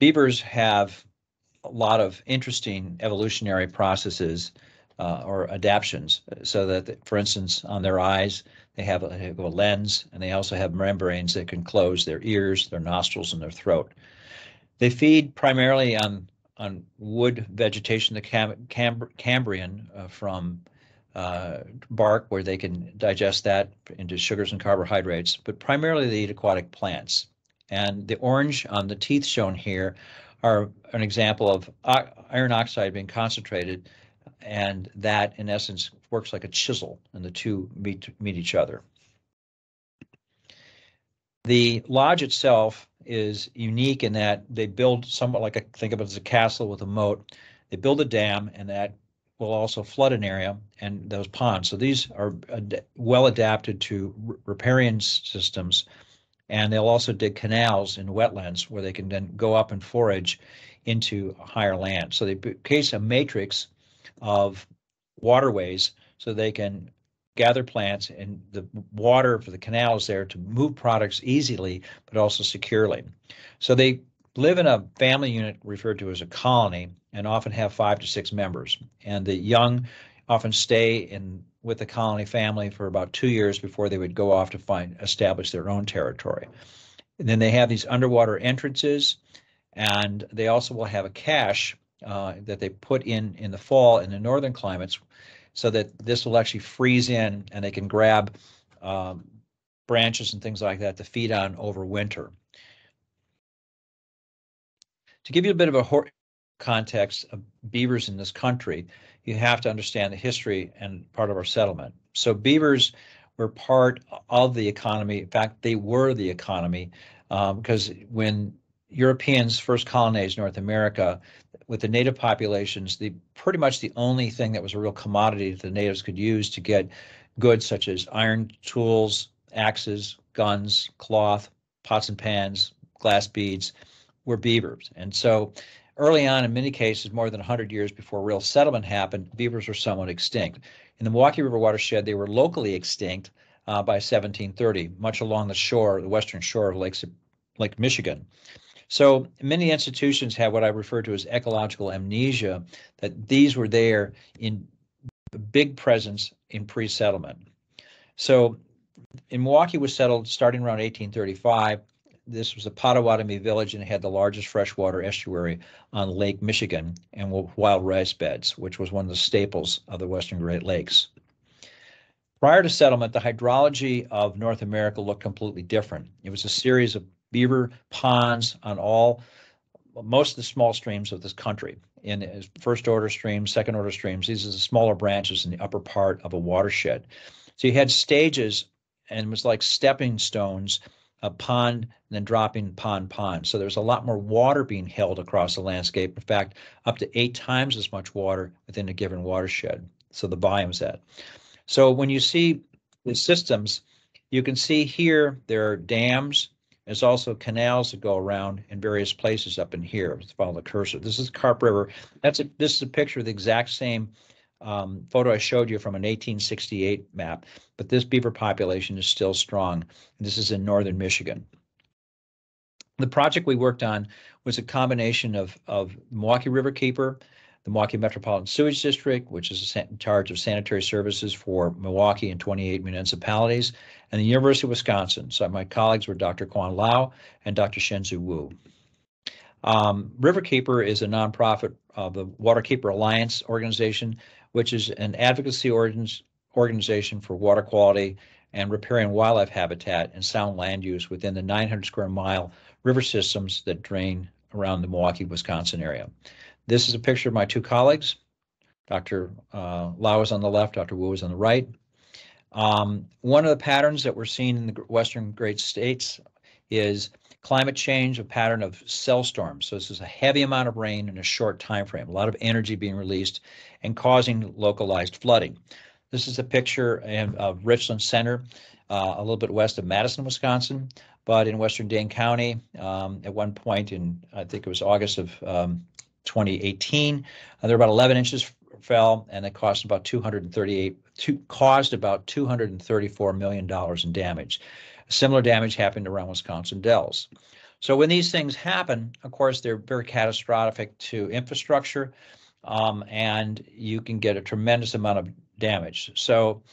Beavers have a lot of interesting evolutionary processes or adaptations, so that, for instance, on their eyes, they have a lens, and they also have membranes that can close their ears, their nostrils, and their throat. They feed primarily on wood vegetation, the Cambrian, from bark, where they can digest that into sugars and carbohydrates, but primarily they eat aquatic plants. And the orange on the teeth shown here are an example of iron oxide being concentrated, and that, in essence, works like a chisel, and the two meet each other. The lodge itself is unique in that they build somewhat like think of it as a castle with a moat. They build a dam, and that will also flood an area and those ponds. So these are well adapted to riparian systems, and they'll also dig canals in wetlands where they can then go up and forage into higher land. So they case a matrix of waterways so they can gather plants, and the water for the canals there to move products easily, but also securely. So they live in a family unit referred to as a colony, and often have 5 to 6 members. And the young often stay with the colony family for about 2 years before they would go off to establish their own territory. And then they have these underwater entrances, and they also will have a cache that they put in the fall in the northern climates, so that this will actually freeze in, and they can grab branches and things like that to feed on over winter. To give you a bit of a context of beavers in this country, you have to understand the history and part of our settlement. So beavers were part of the economy. In fact, they were the economy, because when Europeans first colonized North America, with the native populations, pretty much the only thing that was a real commodity that the natives could use to get goods such as iron tools, axes, guns, cloth, pots and pans, glass beads, were beavers. And so early on, in many cases, more than 100 years before real settlement happened, beavers were somewhat extinct. In the Milwaukee River Watershed, they were locally extinct by 1730, much along the western shore of Lake Michigan. So many institutions have what I refer to as ecological amnesia, that these were there in big presence in pre-settlement. So in Milwaukee was settled starting around 1835. This was a Potawatomi village, and it had the largest freshwater estuary on Lake Michigan, and wild rice beds, which was one of the staples of the Western Great Lakes. Prior to settlement, the hydrology of North America looked completely different. It was a series of beaver ponds on most of the small streams of this country, in first order streams, second order streams. These are the smaller branches in the upper part of a watershed. So you had stages, and it was like stepping stones, a pond, and then dropping pond. So there's a lot more water being held across the landscape. In fact, up to 8 times as much water within a given watershed. So the volume's that. So when you see the systems, you can see here there are dams. There's also canals that go around in various places up in here. Let's follow the cursor. This is Carp River. This is a picture of the exact same photo I showed you from an 1868 map, but this beaver population is still strong. This is in northern Michigan. The project we worked on was a combination of Milwaukee River Keeper, the Milwaukee Metropolitan Sewage District, which is in charge of sanitary services for Milwaukee and 28 municipalities, and the University of Wisconsin. So my colleagues were Dr. Quan Lau and Dr. Shenzhu Wu. Riverkeeper is a nonprofit of the Waterkeeper Alliance organization, which is an advocacy organization for water quality and riparian wildlife habitat and sound land use within the 900 square mile river systems that drain around the Milwaukee, Wisconsin area. This is a picture of my 2 colleagues. Dr. Lau is on the left, Dr. Wu is on the right. One of the patterns that we're seeing in the western Great States is climate change, a pattern of cell storms. So this is a heavy amount of rain in a short time frame, a lot of energy being released and causing localized flooding. This is a picture of Richland Center, a little bit west of Madison, Wisconsin, but in western Dane County, at one point in, I think it was August of 2018, there were about 11 inches fell, and it caused about $234 million in damage. Similar damage happened around Wisconsin Dells. So when these things happen, of course, they're very catastrophic to infrastructure, and you can get a tremendous amount of damage. So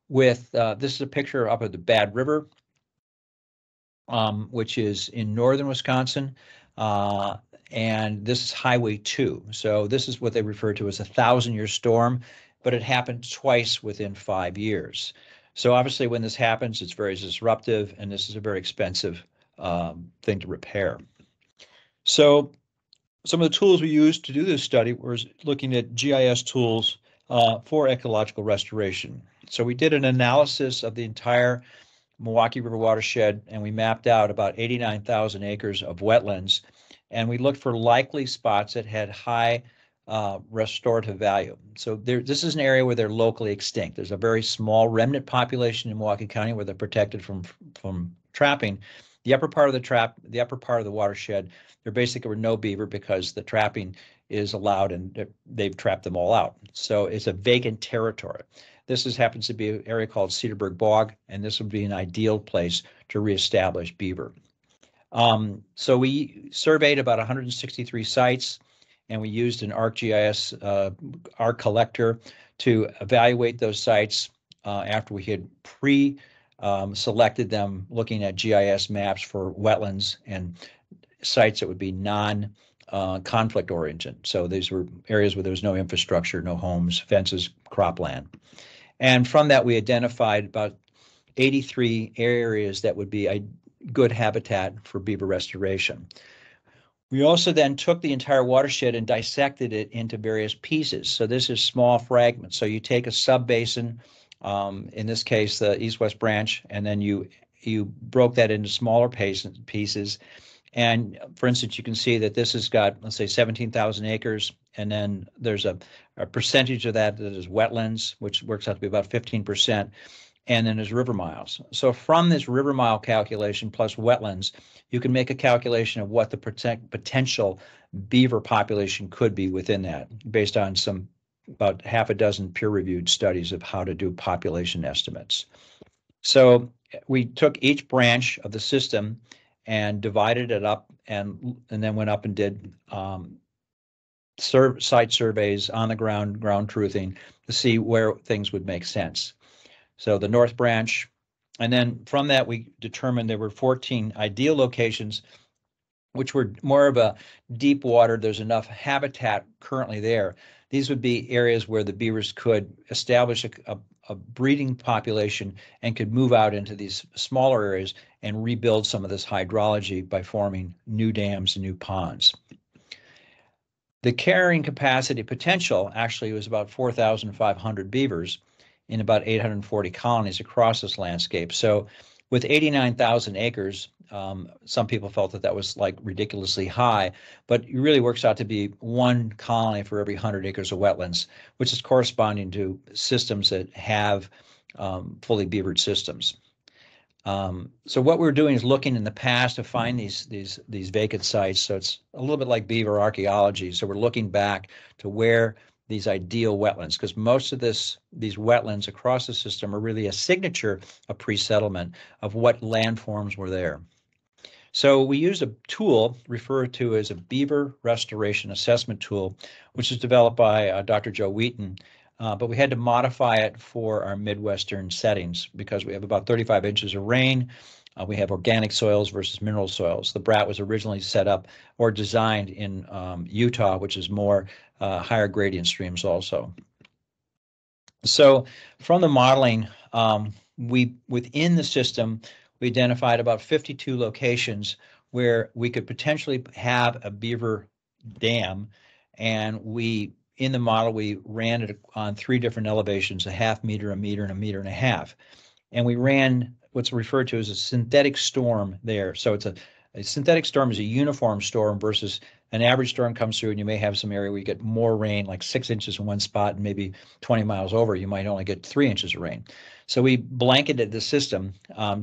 with this is a picture up at the Bad River, which is in northern Wisconsin, and this is Highway 2. So this is what they refer to as a 1,000-year storm, but it happened twice within 5 years. So obviously when this happens, it's very disruptive, and this is a very expensive thing to repair. So some of the tools we used to do this study was looking at GIS tools for ecological restoration. So we did an analysis of the entire Milwaukee River Watershed, and we mapped out about 89,000 acres of wetlands, and we looked for likely spots that had high restorative value. So this is an area where they're locally extinct. There's a very small remnant population in Milwaukee County where they're protected from trapping. The upper part of the watershed, there basically were no beaver because the trapping is allowed and they've trapped them all out. So it's a vacant territory. This happens to be an area called Cedarburg Bog, and this would be an ideal place to reestablish beaver. So we surveyed about 163 sites, and we used an ArcGIS ARC collector to evaluate those sites after we had selected them looking at GIS maps for wetlands and sites that would be non-conflict oriented. So these were areas where there was no infrastructure, no homes, fences, cropland. And from that, we identified about 83 areas that would be a good habitat for beaver restoration. We also then took the entire watershed and dissected it into various pieces. So this is small fragments. So you take a sub-basin, in this case, the east-west branch, and then you broke that into smaller pieces. And for instance, you can see that this has got, let's say, 17,000 acres, and then there's a percentage of that is wetlands, which works out to be about 15%, and then there's river miles. So from this river mile calculation plus wetlands, you can make a calculation of what the potential beaver population could be within that, based on about half a dozen peer-reviewed studies of how to do population estimates. So we took each branch of the system and divided it up, and then went up and did site surveys on the ground truthing to see where things would make sense. So the north branch, and then from that we determined there were 14 ideal locations, which were more of a deep water. There's enough habitat currently there. These would be areas where the beavers could establish a breeding population and could move out into these smaller areas and rebuild some of this hydrology by forming new dams and new ponds. The carrying capacity potential actually was about 4,500 beavers in about 840 colonies across this landscape. So with 89,000 acres, some people felt that was like ridiculously high, but it really works out to be one colony for every 100 acres of wetlands, which is corresponding to systems that have fully beavered systems. So what we're doing is looking in the past to find these vacant sites. So it's a little bit like beaver archaeology. So we're looking back to where these ideal wetlands, because most of these wetlands across the system are really a signature of pre-settlement of what landforms were there. So we used a tool referred to as a Beaver Restoration Assessment Tool, which was developed by Dr. Joe Wheaton, but we had to modify it for our Midwestern settings because we have about 35 inches of rain. We have organic soils versus mineral soils. The BRAT was originally set up or designed in Utah, which is more higher gradient streams also. So from the modeling, within the system, we identified about 52 locations where we could potentially have a beaver dam, and in the model, we ran it on 3 different elevations, a half meter, a meter, and a meter and a half. And we ran what's referred to as a synthetic storm there. So it's a synthetic storm is a uniform storm versus an average storm comes through and you may have some area where you get more rain, like 6 inches in one spot, and maybe 20 miles over, you might only get 3 inches of rain. So we blanketed the system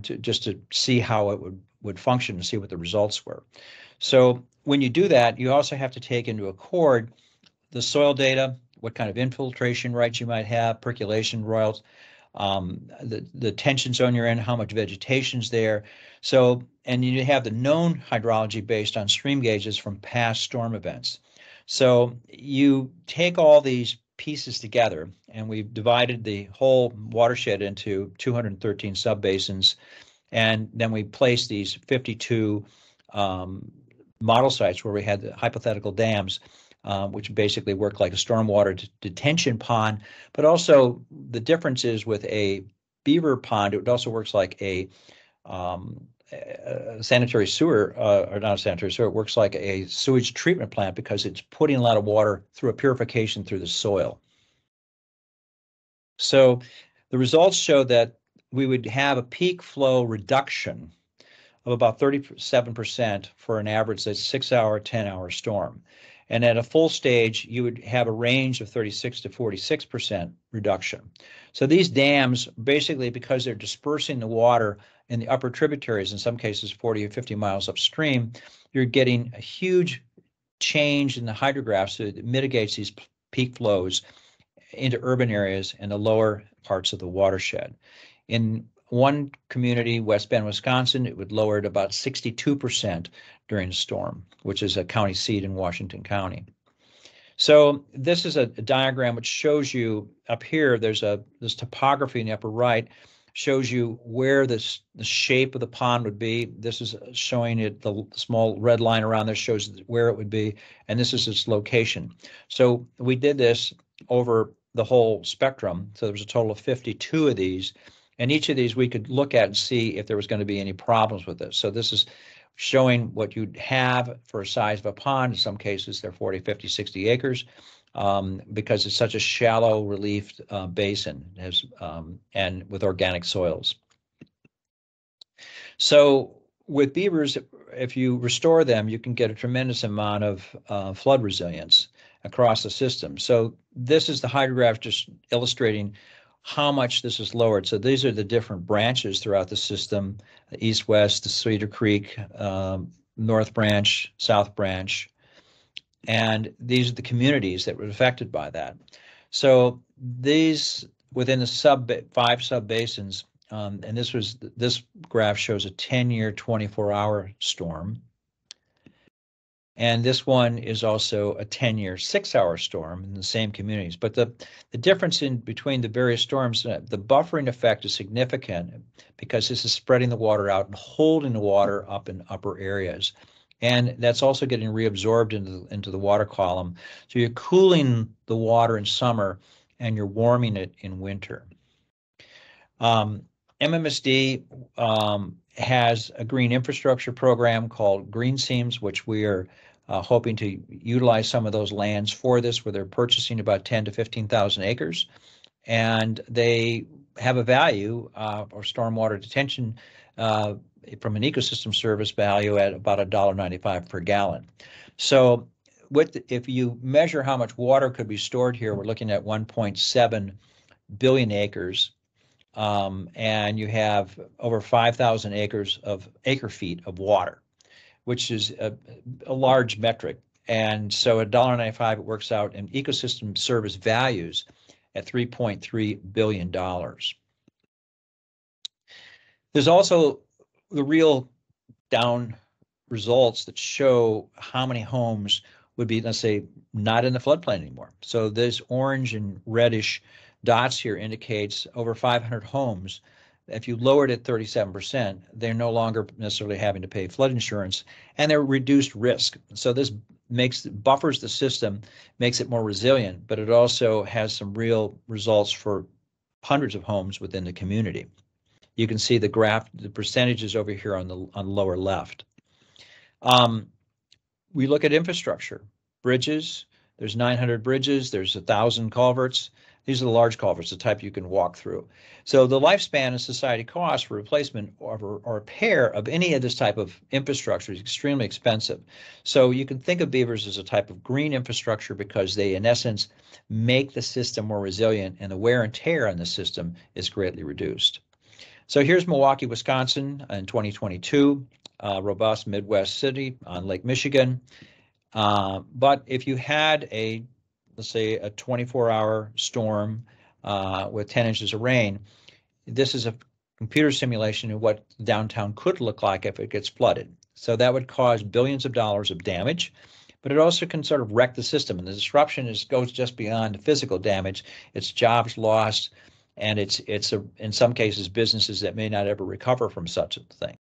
just to see how it would function and see what the results were. So when you do that, you also have to take into accord the soil data, what kind of infiltration rates you might have, percolation royals, the tension zone you're in, how much vegetation's there. So, and you have the known hydrology based on stream gauges from past storm events. So you take all these pieces together, and we've divided the whole watershed into 213 subbasins, and then we place these 52 model sites where we had the hypothetical dams, which basically work like a stormwater detention pond. But also the difference is with a beaver pond, it also works like a sanitary sewer, or not a sanitary sewer, it works like a sewage treatment plant because it's putting a lot of water through a purification through the soil. So the results show that we would have a peak flow reduction of about 37% for an average, that's 6-hour, 10-hour storm. And at a full stage, you would have a range of 36 to 46% reduction. So these dams, basically because they're dispersing the water in the upper tributaries, in some cases 40 or 50 miles upstream, you're getting a huge change in the hydrographs that mitigates these peak flows into urban areas and the lower parts of the watershed. In one community, West Bend, Wisconsin, it would lower it about 62% during a storm, which is a county seat in Washington County. So this is a diagram which shows you up here, there's this topography in the upper right, shows you where the shape of the pond would be. This is showing it, the small red line around there shows where it would be, and this is its location. So we did this over the whole spectrum. So there was a total of 52 of these, and each of these we could look at and see if there was going to be any problems with this. So this is showing what you'd have for a size of a pond. In some cases, they're 40, 50, 60 acres because it's such a shallow relief basin and with organic soils. So with beavers, if you restore them, you can get a tremendous amount of flood resilience across the system. So this is the hydrograph just illustrating how much this is lowered. So these are the different branches throughout the system, the east-west, the Cedar Creek, North Branch, South Branch, and these are the communities that were affected by that. So these, within the 5 sub-basins, and this graph shows a 10-year, 24-hour storm. And this one is also a 10-year, 6-hour storm in the same communities. But the difference in between the various storms, the buffering effect is significant because this is spreading the water out and holding the water up in upper areas. And that's also getting reabsorbed into the water column. So you're cooling the water in summer and you're warming it in winter. MMSD has a green infrastructure program called Green Seams, which we are hoping to utilize some of those lands for this, where they're purchasing about 10 to 15,000 acres. And they have a value or stormwater detention from an ecosystem service value at about $1.95 per gallon. So if you measure how much water could be stored here, we're looking at 1.7 billion acres. And you have over 5,000 acre feet of water, which is a large metric. And so at $1.95, it works out in ecosystem service values at $3.3 billion. There's also the real down results that show how many homes would be, let's say, not in the floodplain anymore. So this orange and reddish dots here indicates over 500 homes. If you lowered it 37%, they're no longer necessarily having to pay flood insurance, and they're reduced risk. So this buffers the system, makes it more resilient, but it also has some real results for hundreds of homes within the community. You can see the graph, the percentages over here on the lower left. We look at infrastructure, bridges. There's 900 bridges. There's 1,000 culverts. These are the large culverts, the type you can walk through. So the lifespan and society cost for replacement or repair of any of this type of infrastructure is extremely expensive. So you can think of beavers as a type of green infrastructure because they, in essence, make the system more resilient, and the wear and tear on the system is greatly reduced. So here's Milwaukee, Wisconsin in 2022, robust Midwest city on Lake Michigan. But if you had let's say a 24-hour storm with 10 inches of rain. This is a computer simulation of what downtown could look like if it gets flooded. So that would cause billions of dollars of damage, but it also can sort of wreck the system. And the disruption goes just beyond the physical damage. It's jobs lost, and it's in some cases businesses that may not ever recover from such a thing.